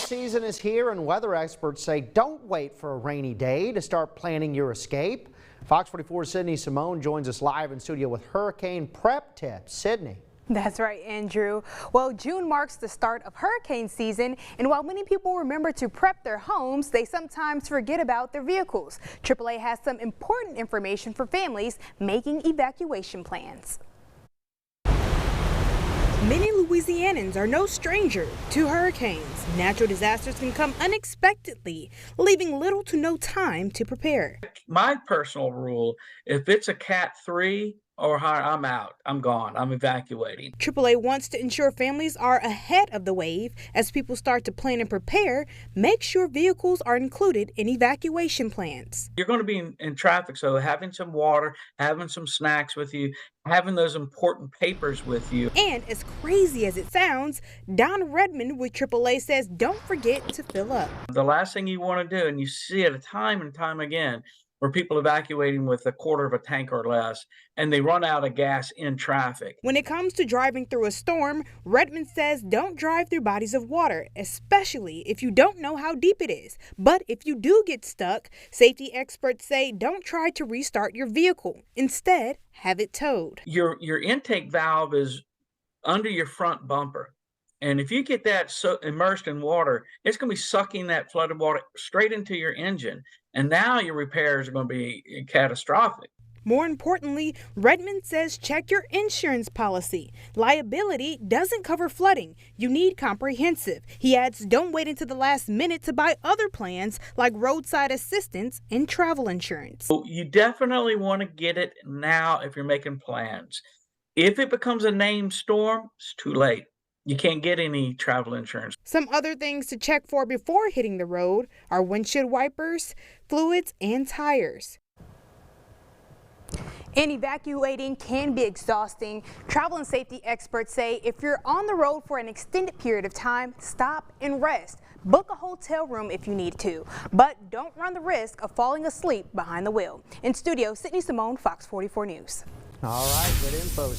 season is here, and weather experts say don't wait for a rainy day to start planning your escape. Fox 44's Sydney Simone joins us live in studio with hurricane prep tips. Sydney. That's right, Andrew. Well, June marks the start of hurricane season, and while many people remember to prep their homes, they sometimes forget about their vehicles. AAA has some important information for families making evacuation plans. Many Louisianans are no stranger to hurricanes. Natural disasters can come unexpectedly, leaving little to no time to prepare. My personal rule, if it's a Cat 3 or higher, I'm out. I'm gone. I'm evacuating. AAA wants to ensure families are ahead of the wave. As people start to plan and prepare, make sure vehicles are included in evacuation plans. You're going to be in traffic, so having some water, having some snacks with you, having those important papers with you. And as crazy as it sounds, Don Redmond with AAA says don't forget to fill up. The last thing you want to do, and you see it time and time again, where people evacuating with a quarter of a tank or less, and they run out of gas in traffic. When it comes to driving through a storm, Redmond says don't drive through bodies of water, especially if you don't know how deep it is. But if you do get stuck, safety experts say don't try to restart your vehicle. Instead, have it towed. Your intake valve is under your front bumper. And if you get that immersed in water, it's going to be sucking that flooded water straight into your engine. And now your repairs are going to be catastrophic. More importantly, Redmond says check your insurance policy. Liability doesn't cover flooding. You need comprehensive. He adds don't wait until the last minute to buy other plans like roadside assistance and travel insurance. So you definitely want to get it now if you're making plans. If it becomes a named storm, it's too late. You can't get any travel insurance. Some other things to check for before hitting the road are windshield wipers, fluids, and tires. And evacuating can be exhausting. Travel and safety experts say if you're on the road for an extended period of time, stop and rest. Book a hotel room if you need to, but don't run the risk of falling asleep behind the wheel. In studio, Sydney Simone, Fox 44 News. All right, good info.